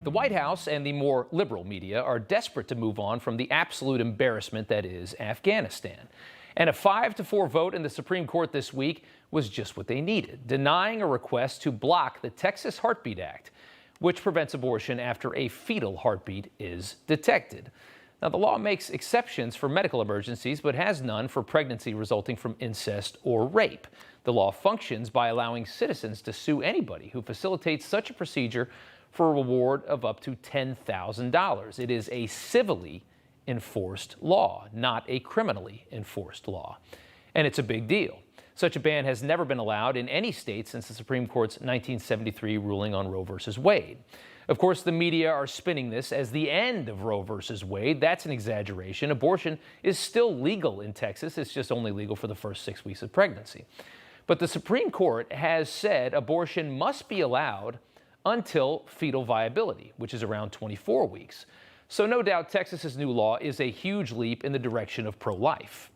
The White House and the more liberal media are desperate to move on from the absolute embarrassment that is Afghanistan. And a 5-4 vote in the Supreme Court this week was just what they needed, denying a request to block the Texas Heartbeat Act, which prevents abortion after a fetal heartbeat is detected. Now, the law makes exceptions for medical emergencies, but has none for pregnancy resulting from incest or rape. The law functions by allowing citizens to sue anybody who facilitates such a procedure for a reward of up to $10,000. It is a civilly enforced law, not a criminally enforced law. And it's a big deal. Such a ban has never been allowed in any state since the Supreme Court's 1973 ruling on Roe v. Wade. Of course, the media are spinning this as the end of Roe v. Wade. That's an exaggeration. Abortion is still legal in Texas. It's just only legal for the first 6 weeks of pregnancy. But the Supreme Court has said abortion must be allowed until fetal viability, which is around 24 weeks. So no doubt Texas's new law is a huge leap in the direction of pro-life.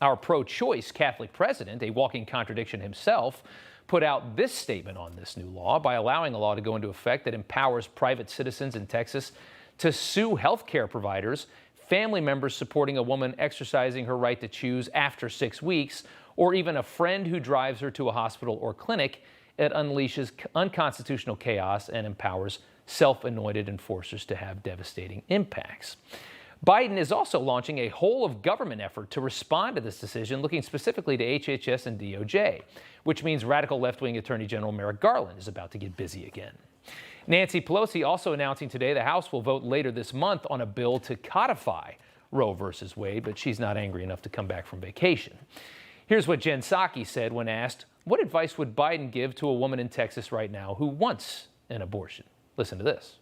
Our pro-choice Catholic president, a walking contradiction himself, put out this statement on this new law by allowing a law to go into effect that empowers private citizens in Texas to sue healthcare providers, family members supporting a woman exercising her right to choose after 6 weeks, or even a friend who drives her to a hospital or clinic. It unleashes unconstitutional chaos and empowers self-anointed enforcers to have devastating impacts. Biden is also launching a whole-of-government effort to respond to this decision, looking specifically to HHS and DOJ, which means radical left-wing Attorney General Merrick Garland is about to get busy again. Nancy Pelosi also announcing today the House will vote later this month on a bill to codify Roe v. Wade, but she's not angry enough to come back from vacation. Here's what Jen Psaki said when asked, what advice would Biden give to a woman in Texas right now who wants an abortion? Listen to this.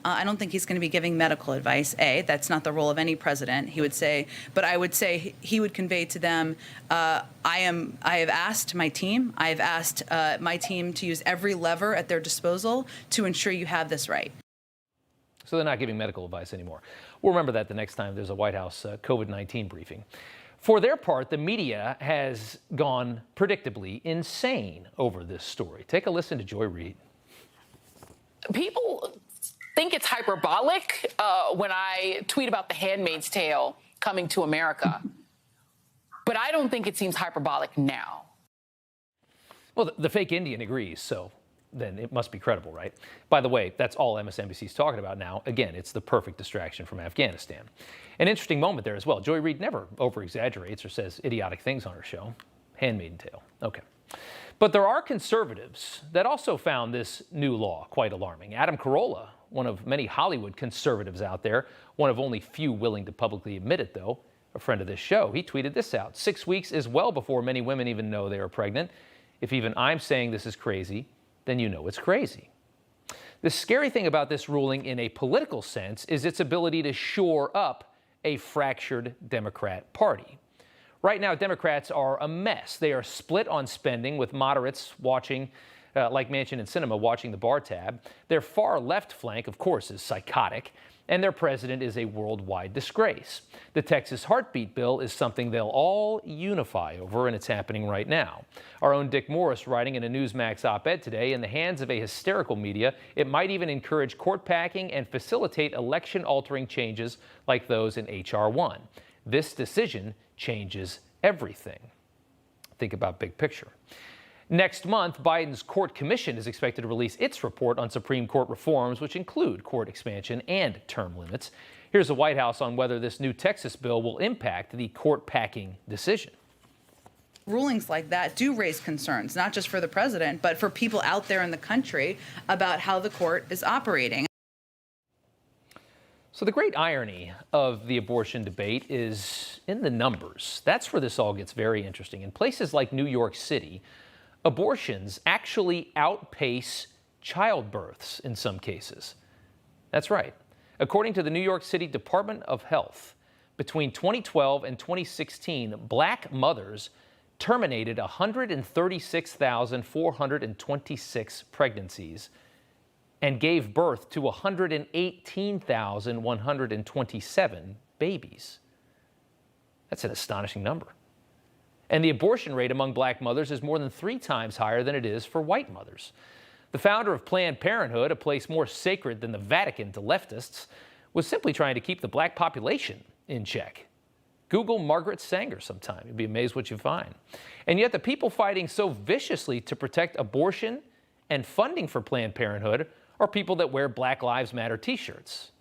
I don't think he's going to be giving medical advice. That's not the role of any president. He would say, but I would say he would convey to them, I have asked my team, to use every lever at their disposal to ensure you have this right. So they're not giving medical advice anymore. We'll remember that the next time there's a White House COVID-19 briefing. For their part, the media has gone predictably insane over this story. Take a listen to Joy Reid. People think it's hyperbolic when I tweet about The Handmaid's Tale coming to America, but I don't think it seems hyperbolic now. Well, the fake Indian agrees, so then it must be credible, right? By the way, that's all MSNBC's talking about now. Again, it's the perfect distraction from Afghanistan. An interesting moment there as well. Joy Reid never over-exaggerates or says idiotic things on her show. Handmaid's Tale. Okay. But there are conservatives that also found this new law quite alarming. Adam Carolla, one of many Hollywood conservatives out there, one of only few willing to publicly admit it, though, a friend of this show, he tweeted this out. 6 weeks is well before many women even know they are pregnant. If even I'm saying this is crazy, then you know it's crazy. The scary thing about this ruling in a political sense is its ability to shore up a fractured Democrat Party. Right now, Democrats are a mess. They are split on spending, with moderates watching, like Manchin and Sinema, watching the bar tab. Their far left flank, of course, is psychotic, and their president is a worldwide disgrace. The Texas Heartbeat Bill is something they'll all unify over, and it's happening right now. Our own Dick Morris writing in a Newsmax op-ed today, in the hands of a hysterical media, it might even encourage court packing and facilitate election-altering changes like those in H.R. 1. This decision changes everything. Think about big picture. Next month, Biden's court commission is expected to release its report on Supreme Court reforms, which include court expansion and term limits. Here's the White House on whether this new Texas bill will impact the court-packing decision. Rulings like that do raise concerns, not just for the president, but for people out there in the country about how the court is operating. So the great irony of the abortion debate is in the numbers. That's where this all gets very interesting. In places like New York City, abortions actually outpace childbirths in some cases. That's right. According to the New York City Department of Health, between 2012 and 2016, black mothers terminated 136,426 pregnancies and gave birth to 118,127 babies. That's an astonishing number. And the abortion rate among black mothers is more than 3 times higher than it is for white mothers. The founder of Planned Parenthood, a place more sacred than the Vatican to leftists, was simply trying to keep the black population in check. Google Margaret Sanger sometime. You'll be amazed what you find. And yet the people fighting so viciously to protect abortion and funding for Planned Parenthood are people that wear Black Lives Matter t-shirts.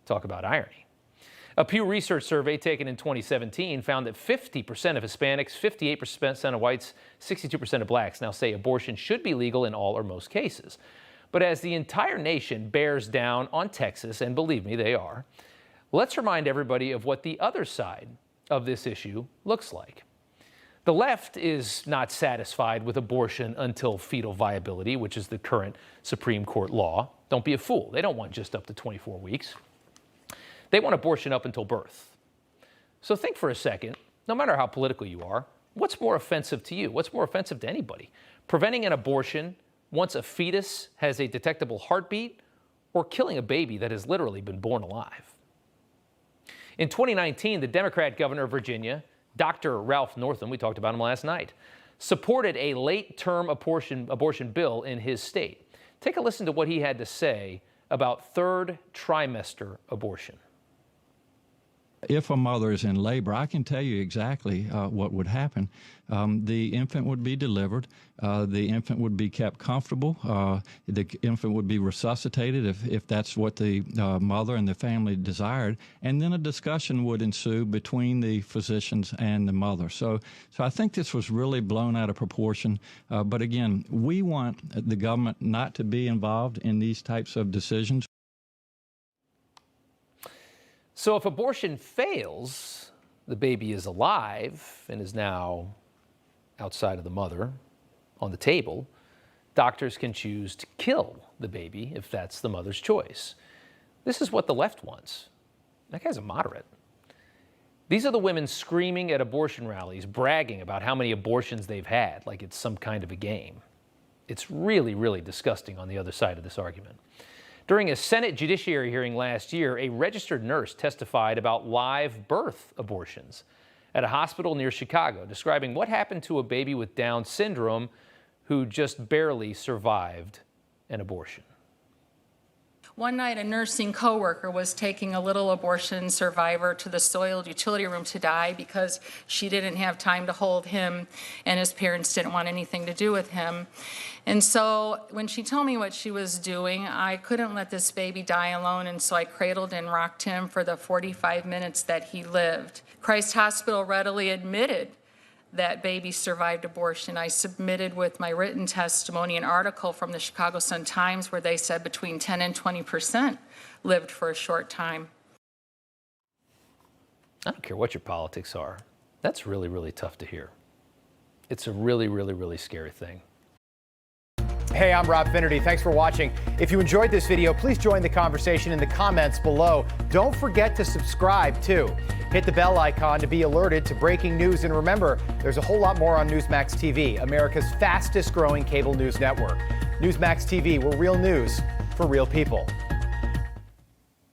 Talk about irony. A Pew Research survey taken in 2017 found that 50% of Hispanics, 58% of whites, 62% of blacks now say abortion should be legal in all or most cases. But as the entire nation bears down on Texas, and believe me, they are, let's remind everybody of what the other side of this issue looks like. The left is not satisfied with abortion until fetal viability, which is the current Supreme Court law. Don't be a fool. They don't want just up to 24 weeks. They want abortion up until birth. So think for a second, no matter how political you are, what's more offensive to you? What's more offensive to anybody? Preventing an abortion once a fetus has a detectable heartbeat, or killing a baby that has literally been born alive? In 2019, the Democrat governor of Virginia, Dr. Ralph Northam, we talked about him last night, supported a late-term abortion bill in his state. Take a listen to what he had to say about third trimester abortion. If a mother is in labor, I can tell you exactly what would happen. The infant would be delivered. The infant would be kept comfortable. The infant would be resuscitated if that's what the mother and the family desired. And then a discussion would ensue between the physicians and the mother. So I think this was really blown out of proportion. But again, we want the government not to be involved in these types of decisions. So if abortion fails, the baby is alive and is now outside of the mother on the table, doctors can choose to kill the baby if that's the mother's choice. This is what the left wants. That guy's a moderate. These are the women screaming at abortion rallies, bragging about how many abortions they've had, like it's some kind of a game. It's really, really disgusting on the other side of this argument. During a Senate Judiciary hearing last year, a registered nurse testified about live birth abortions at a hospital near Chicago, describing what happened to a baby with Down syndrome who just barely survived an abortion. One night, a nursing coworker was taking a little abortion survivor to the soiled utility room to die because she didn't have time to hold him and his parents didn't want anything to do with him. And so when she told me what she was doing, I couldn't let this baby die alone, and so I cradled and rocked him for the 45 minutes that he lived. Christ Hospital readily admitted that baby survived abortion. I submitted with my written testimony an article from the Chicago Sun-Times where they said between 10 and 20% lived for a short time. I don't care what your politics are. That's really, really tough to hear. It's a really, really, really scary thing. Hey, I'm Rob Finnerty. Thanks for watching. If you enjoyed this video, please join the conversation in the comments below. Don't forget to subscribe, too. Hit the bell icon to be alerted to breaking news. And remember, there's a whole lot more on Newsmax TV, America's fastest growing cable news network. Newsmax TV, we're real news for real people.